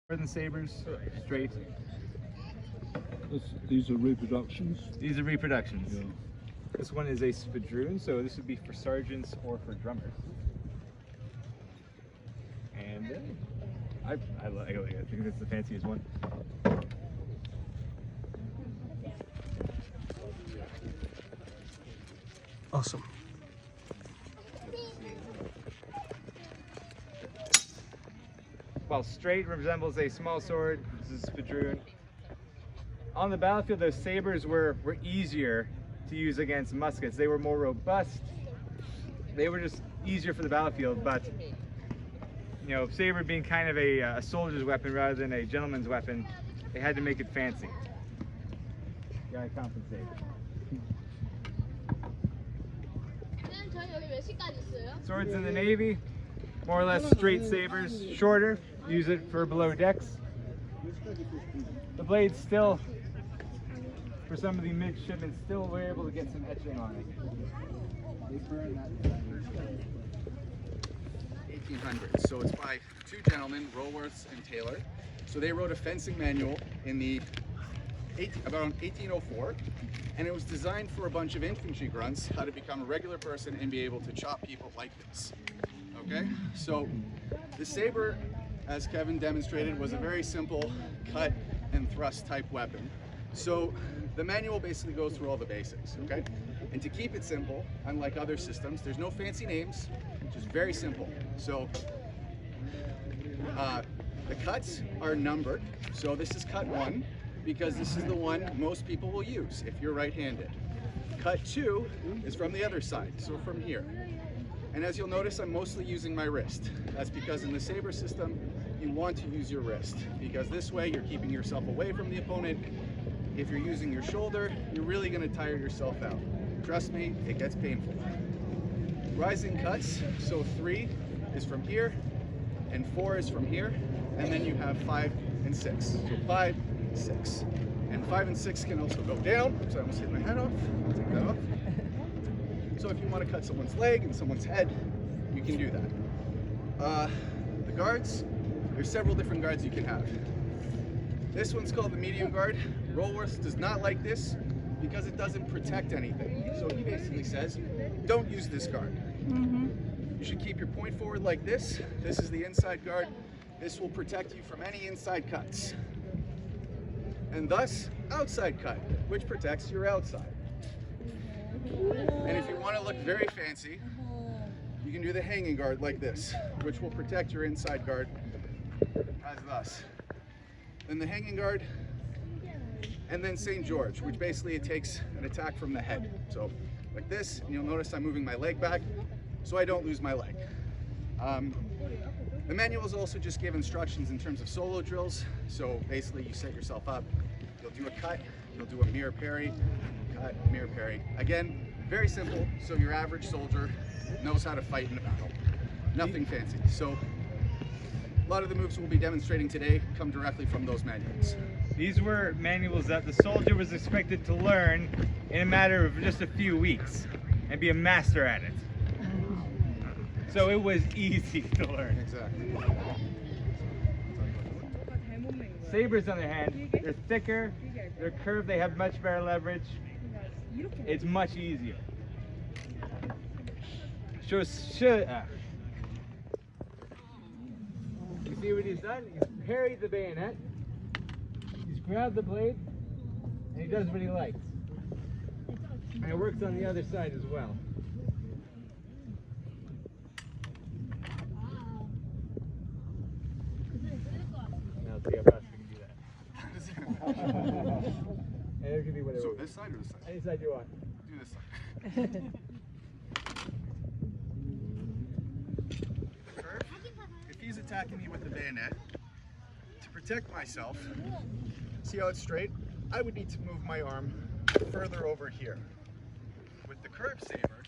Northern sabers, straight. These are reproductions? These are reproductions. Yeah. This one is a spadroon, so this would be for sergeants or for drummers. And I think that's the fanciest one. Awesome. While straight resembles a small sword, this is a spadroon. On the battlefield, those sabers were easier to use against muskets. They were more robust. They were just easier for the battlefield, but you know, saber being kind of a soldier's weapon rather than a gentleman's weapon, they had to make it fancy. Gotta compensate. Swords in the Navy, more or less straight sabers, shorter, use it for below decks. The blades still, for some of the midshipmen, still were able to get some etching on it. They burn that. 1800s, so it's by two gentlemen, Rollworth and Taylor. So they wrote a fencing manual in the around 1804, and it was designed for a bunch of infantry grunts how to become a regular person and be able to chop people like this. Okay, so the saber, as Kevin demonstrated, was a very simple cut and thrust type weapon. So the manual basically goes through all the basics, okay? And to keep it simple, unlike other systems, there's no fancy names, just very simple. So the cuts are numbered. So this is cut 1, because this is the one most people will use if you're right-handed. Cut 2 is from the other side, so from here. And as you'll notice, I'm mostly using my wrist. That's because in the saber system, you want to use your wrist, because this way you're keeping yourself away from the opponent. If you're using your shoulder, you're really going to tire yourself out. Trust me, it gets painful. Rising cuts, so 3 is from here, and 4 is from here, and then you have 5 and 6. So 5, 6. And 5 and 6 can also go down, so I almost hit my head off. I'll take that off. So if you want to cut someone's leg and someone's head, you can do that. The guards, there's several different guards you can have. This one's called the medium guard. Rollworth does not like this because it doesn't protect anything. So he basically says, don't use this guard. You should keep your point forward like this. This is the inside guard. This will protect you from any inside cuts. And thus, outside cut, which protects your outside. And if you want to look very fancy, you can do the hanging guard like this, which will protect your inside guard as thus. Then the hanging guard, and then St. George, which basically it takes an attack from the head. So like this, and you'll notice I'm moving my leg back so I don't lose my leg. The manuals also just give instructions in terms of solo drills. So basically you set yourself up, you'll do a cut, you'll do a mirror parry, cut, mirror parry. Again, very simple, so your average soldier knows how to fight in a battle. Nothing fancy. So a lot of the moves we'll be demonstrating today come directly from those manuals. These were manuals that the soldier was expected to learn in a matter of just a few weeks and be a master at it. So it was easy to learn. Exactly. Sabers, on the other hand, they're thicker, they're curved, they have much better leverage. It's much easier. You see what he's done? He's parried the bayonet, he's grabbed the blade, and he does what he likes. And it works on the other side as well. Now let's see how fast we can do that. And it can be whatever. So this side or this side? Any side you want. Do this side. Curve, if he's attacking me with the bayonet, to protect myself, see how it's straight? I would need to move my arm further over here. With the curved saber,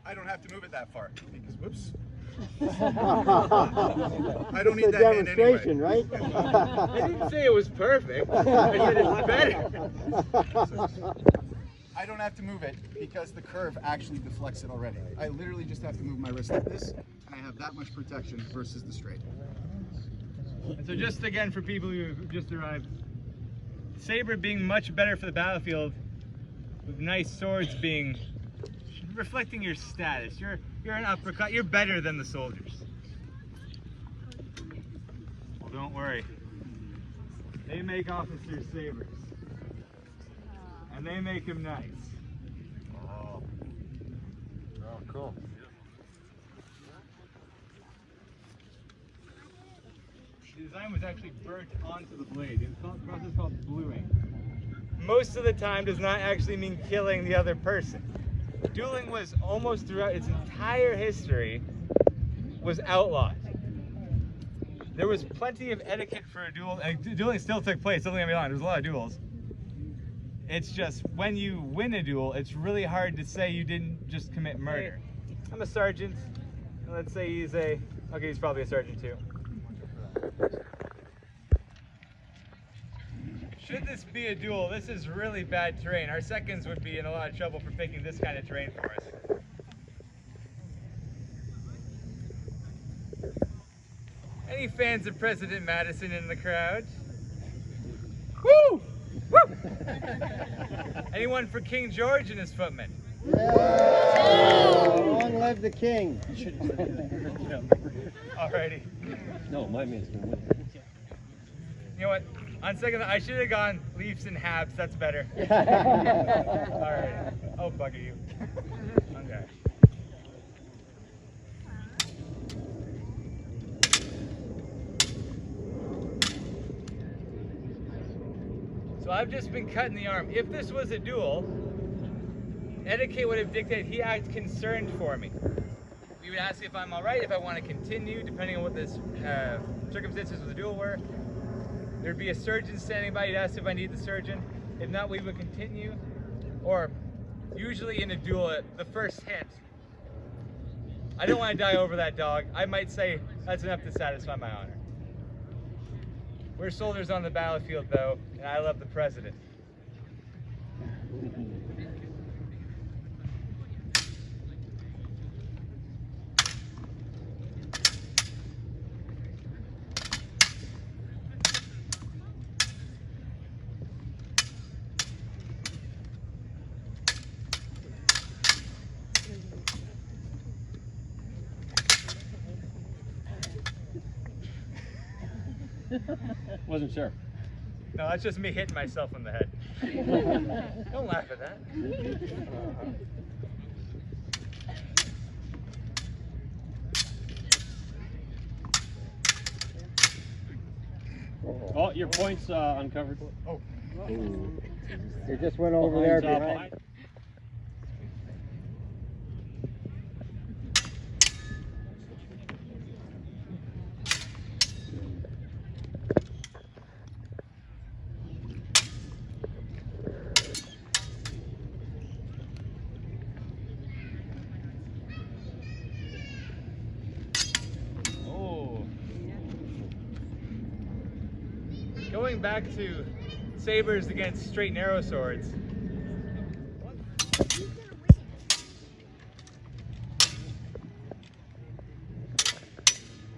I don't have to move it that far because, whoops. I don't need that hand anyway. Right? I didn't say it was perfect. I said it's better. I don't have to move it because the curve actually deflects it already. I literally just have to move my wrist like this, and I have that much protection versus the straight. And so just again for people who just arrived, saber being much better for the battlefield, with nice swords being reflecting your status. You're an uppercut. You're better than the soldiers. Well, don't worry. They make officers sabers, and they make them nice. Oh, cool. The design was actually burnt onto the blade. It's called, a process called bluing. Most of the time does not actually mean killing the other person. Dueling was almost throughout its entire history was outlawed. There was plenty of etiquette for a duel. Dueling still took place, don't get me wrong, there was a lot of duels. It's just when you win a duel, it's really hard to say you didn't just commit murder. I'm a sergeant. Let's say he's okay, he's probably a sergeant too. Should this be a duel, this is really bad terrain. Our seconds would be in a lot of trouble for picking this kind of terrain for us. Any fans of President Madison in the crowd? Woo! Woo! Anyone for King George and his footmen? Long live the king. Alrighty. No, my man's gonna win. You know what? On second, I should have gone Leafs and Habs. That's better. Alright. I'll bugger you. Okay. So I've just been cut in the arm. If this was a duel, etiquette would have dictated he acted concerned for me. We would ask if I'm all right, if I want to continue, depending on what the circumstances of the duel were. There'd be a surgeon standing by. He'd ask if I need the surgeon. If not, we would continue. Or usually in a duel, the first hit, I don't want to die over that dog. I might say that's enough to satisfy my honor. We're soldiers on the battlefield, though, and I love the president. Wasn't sure. No, that's just me hitting myself in the head. Don't laugh at that. Oh, your point's uncovered. Oh. It just went over there behind. Going back to sabers against straight narrow swords.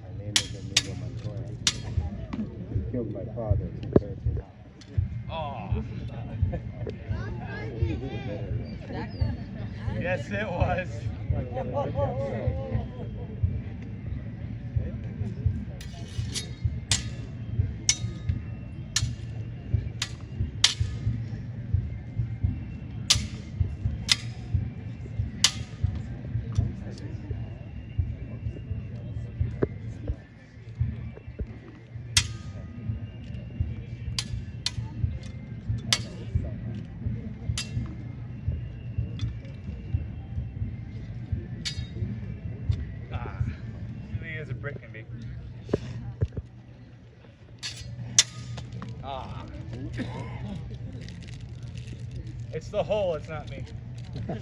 My name is Amigo Montoya. He killed my father. Oh. Yes, it was. As a brick can be. Ah. It's the hole, it's not me. Oh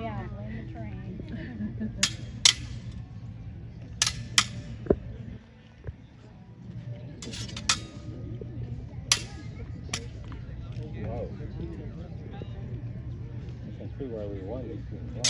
yeah, blame the train. Whoa. I can see where we won this game.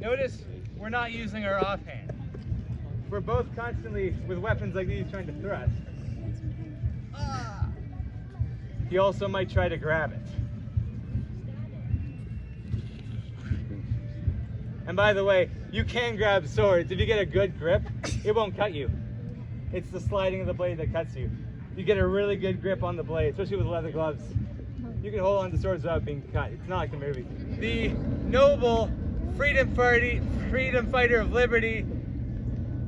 Notice we're not using our offhand. We're both constantly with weapons like these trying to thrust. He also might try to grab it. And by the way, you can grab swords. If you get a good grip, it won't cut you. It's the sliding of the blade that cuts you. You get a really good grip on the blade, especially with leather gloves. You can hold on to swords without being cut. It's not like the movies. The noble freedom fighter of liberty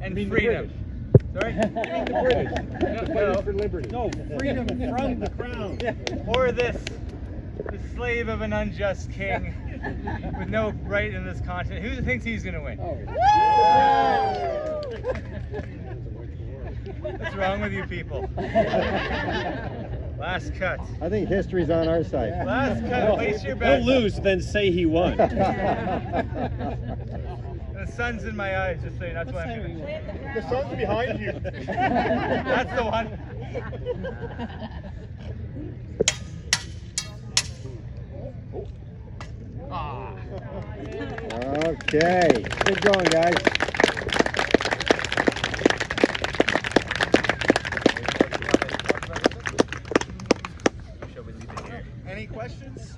and freedom. Sorry? You mean the British? No. For liberty. No, freedom from the crown. Or this, the slave of an unjust king with no right in this continent. Who thinks he's gonna win? What's wrong with you people? Last cut. I think history's on our side. Last cut. Place your bet. He'll lose, then say he won. The sun's in my eyes, just saying. That's why I'm doing it. The sun's behind you. That's the one. Okay, good going, guys. Shall we leave it here? Any questions?